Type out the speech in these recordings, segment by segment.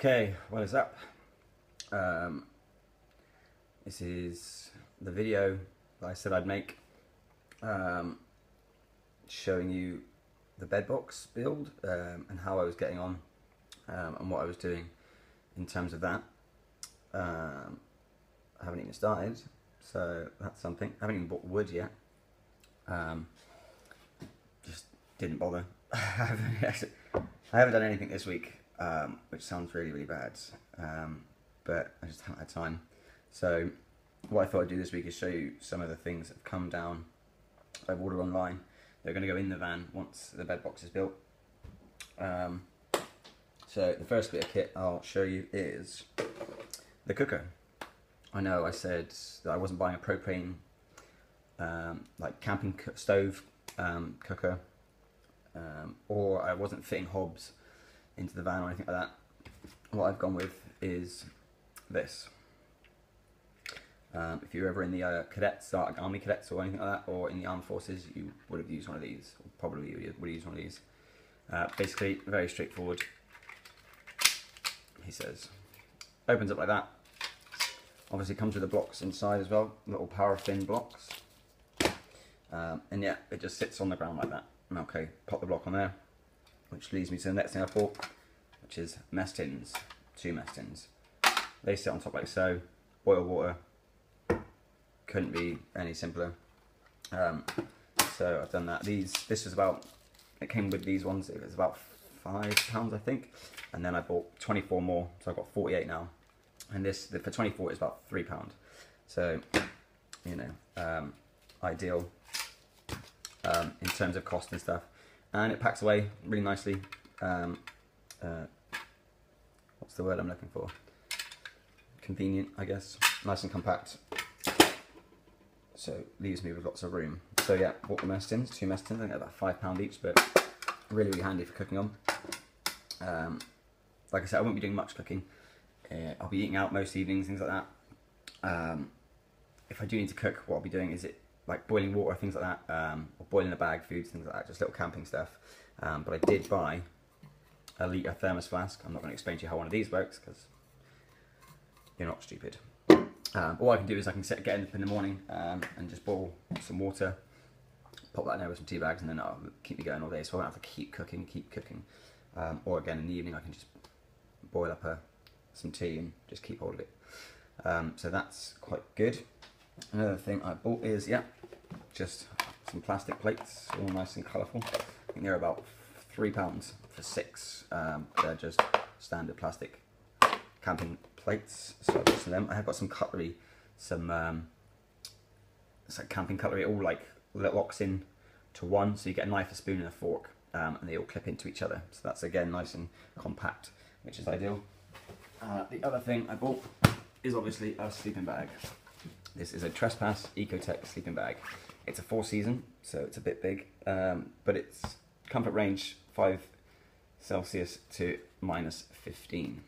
Okay, what is up? This is the video that I said I'd make, showing you the bed box build and how I was getting on and what I was doing in terms of that. I haven't even started, so that's something. I haven't even bought wood yet. Just didn't bother. I haven't done anything this week, which sounds really bad, but I just haven't had time. So what I thought I'd do this week is show you some of the things that have come down I've ordered online. They're going to go in the van once the bed box is built. So the first bit of kit I'll show you is the cooker. I know I said that I wasn't buying a propane like camping stove cooker, or I wasn't fitting hobs into the van or anything like that. What I've gone with is this. If you're ever in the cadets, like army cadets or anything like that, or in the armed forces, you would have used one of these, or probably would use one of these. Basically, very straightforward. He says, opens up like that. Obviously, comes with the blocks inside as well, little paraffin blocks. And yeah, it just sits on the ground like that. Okay, pop the block on there, which leads me to the next thing I bought, which is mess tins, 2 mess tins. They sit on top like so, boil water. Couldn't be any simpler. So I've done that. This was about, it came with these ones, it was about £5 I think, and then I bought 24 more, so I've got 48 now. And this, for 24, is about £3. So, you know, ideal in terms of cost and stuff. And it packs away really nicely. What's the word I'm looking for? Convenient, I guess. Nice and compact. So leaves me with lots of room. So yeah, bought the mess tins, 2 mess tins. I think they're about £5 each, but really handy for cooking on. Like I said, I won't be doing much cooking. I'll be eating out most evenings, things like that. If I do need to cook, what I'll be doing is like boiling water, things like that, or boiling a bag, foods, things like that, just little camping stuff. But I did buy a litre thermos flask. I'm not going to explain to you how one of these works, because you're not stupid. All I can do is I can get up in the morning and just boil some water, pop that in there with some tea bags, and then that'll keep me going all day, so I won't have to keep cooking. Or again, in the evening, I can just boil up some tea and just keep hold of it. So that's quite good. Another thing I bought is, yeah, just some plastic plates, all nice and colourful. I think they're about £3 for 6. They're just standard plastic camping plates, so I've got some of them. I have got some cutlery, it's like camping cutlery, all like locks in to one, so you get a knife, a spoon and a fork, and they all clip into each other. So that's again nice and compact, which is ideal. The other thing I bought is obviously a sleeping bag. This is a Trespass Ecotech sleeping bag. It's a 4-season, so it's a bit big, but it's comfort range 5 Celsius to -15.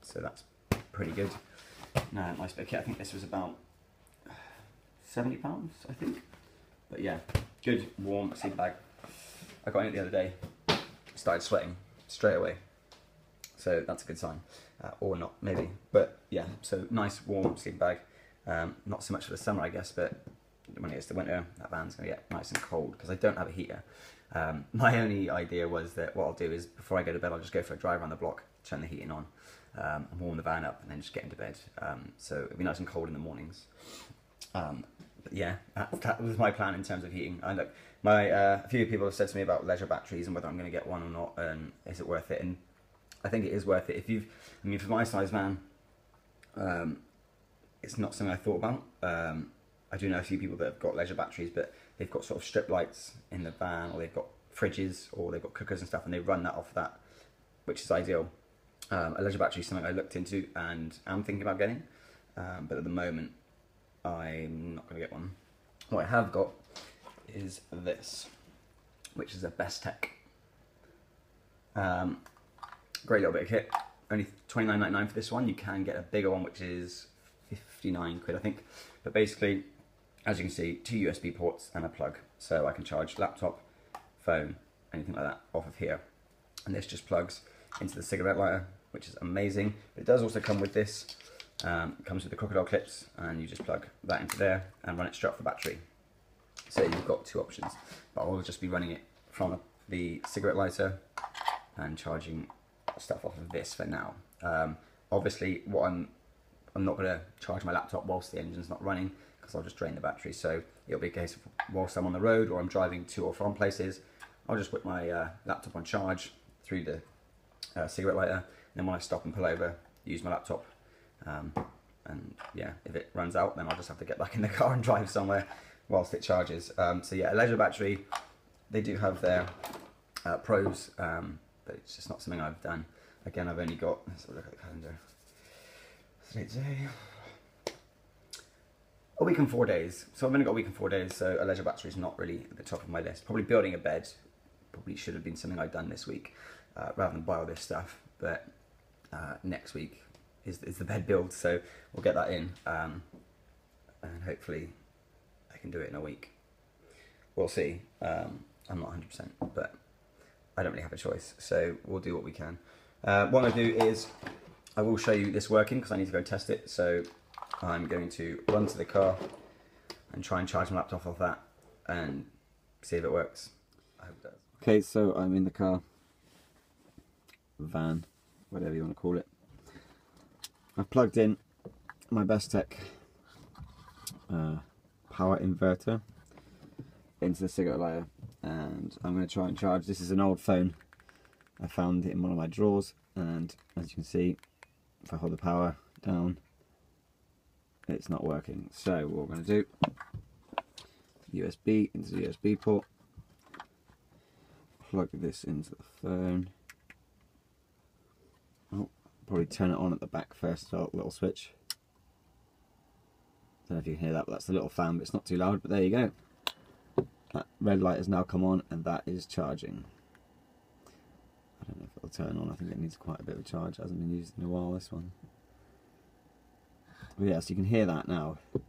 So that's pretty good. Nice bit of kit. I think this was about £70, I think. But yeah, good warm sleeping bag. I got in it the other day, started sweating straight away. So that's a good sign. Or not, maybe. But yeah, so nice warm sleeping bag. Not so much for the summer, I guess, but when it gets to winter, that van's going to get nice and cold, because I don't have a heater. My only idea was that what I'll do is, before I go to bed, I'll just go for a drive around the block, turn the heating on, and warm the van up, and then just get into bed. So it'll be nice and cold in the mornings. But yeah, that was my plan in terms of heating. And look, a few people have said to me about leisure batteries and whether I'm going to get one or not, and is it worth it? And I think it is worth it. I mean, for my size van, it's not something I thought about. I do know a few people that have got leisure batteries, but they've got sort of strip lights in the van, or they've got fridges, or they've got cookers and stuff, and they run that off that, which is ideal. A leisure battery is something I looked into and am thinking about getting, but at the moment I'm not going to get one. What I have got is this, which is a Best Tech. Great little bit of kit. Only £29.99 for this one. You can get a bigger one, which is 59 quid, I think. But basically, as you can see, 2 USB ports and a plug, so I can charge laptop, phone, anything like that off of here. And this just plugs into the cigarette lighter, which is amazing. But it does also come with this. It comes with the crocodile clips, and you just plug that into there and run it straight off the battery. So you've got 2 options, but I'll just be running it from the cigarette lighter and charging stuff off of this for now. Obviously, what I'm not going to charge my laptop whilst the engine's not running, because I'll just drain the battery. So it'll be a case of whilst I'm on the road or I'm driving to or from places, I'll just put my laptop on charge through the cigarette lighter, and then when I stop and pull over, use my laptop. And yeah, if it runs out, then I'll just have to get back in the car and drive somewhere whilst it charges. So yeah, a leisure battery, they do have their pros, but it's just not something I've done. Again, I've only got, let's have a look at the calendar. Today, a week and 4 days. So I've only got a week and 4 days, so a leisure battery is not really at the top of my list. Probably building a bed probably should have been something I'd done this week, rather than buy all this stuff. But next week is the bed build, so we'll get that in, and hopefully I can do it in a week. We'll see. I'm not 100%, but I don't really have a choice, so we'll do what we can. What I'll do is I will show you this working, because I need to go test it. So I'm going to run to the car and try and charge my laptop off that and see if it works. I hope it does. Okay, so I'm in the car, van, whatever you want to call it. I've plugged in my Bestech power inverter into the cigarette lighter, and I'm going to try and charge. This is an old phone. I found it in one of my drawers, and as you can see, if I hold the power down, it's not working. So what we're going to do, USB into the USB port, plug this into the phone. Oh, probably turn it on at the back first, so little switch. Don't know if you can hear that, but that's the little fan, but it's not too loud. But there you go. That red light has now come on, and that is charging. I don't know if it'll turn on. I think it needs quite a bit of a charge. It hasn't been used in a while, this one. But yeah, so you can hear that now. I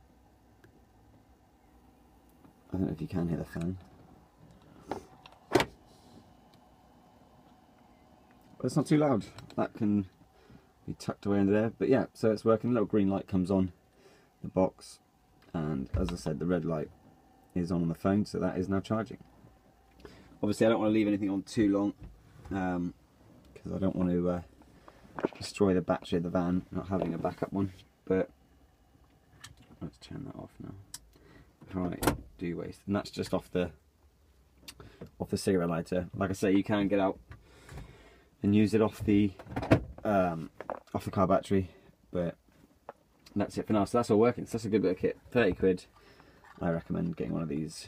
don't know if you can hear the fan. But it's not too loud. That can be tucked away under there. But yeah, so it's working. A little green light comes on the box. And as I said, the red light is on the phone, so that is now charging. Obviously, I don't want to leave anything on too long, because I don't want to destroy the battery of the van, not having a backup one. But let's turn that off now. Right, do waste, and that's just off the cigarette lighter. Like I say, you can get out and use it off the car battery, but that's it for now. So that's all working. So that's a good bit of kit. 30 quid. I recommend getting one of these.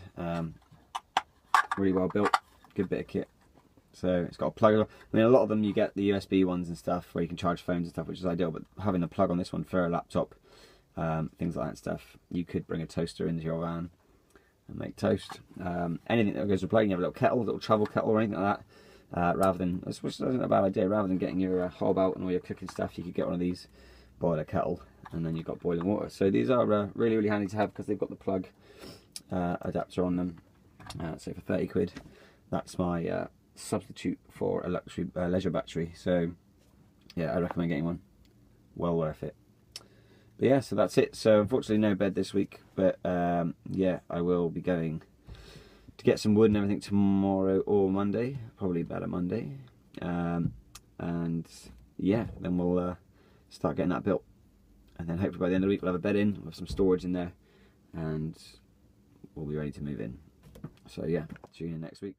Really well built, good bit of kit. So it's got a plug. I mean, a lot of them you get the USB ones and stuff where you can charge phones and stuff, which is ideal. But having a plug on this one for a laptop, things like that stuff. You could bring a toaster into your van and make toast. Anything that goes with plug, you have a little kettle, a little travel kettle or anything like that. Rather than, which isn't a bad idea. Rather than getting your hob out and all your cooking stuff, you could get one of these, boil a kettle, and then you've got boiling water. So these are really, really handy to have because they've got the plug adapter on them. So for 30 quid, that's my substitute for a leisure battery. So yeah, I recommend getting one. Well worth it. But yeah, so that's it. So unfortunately no bed this week, but yeah, I will be going to get some wood and everything tomorrow or Monday, probably better Monday, and yeah, then we'll start getting that built, and then hopefully by the end of the week we'll have a bed in, we'll have some storage in there, and we'll be ready to move in. So yeah, tune in next week.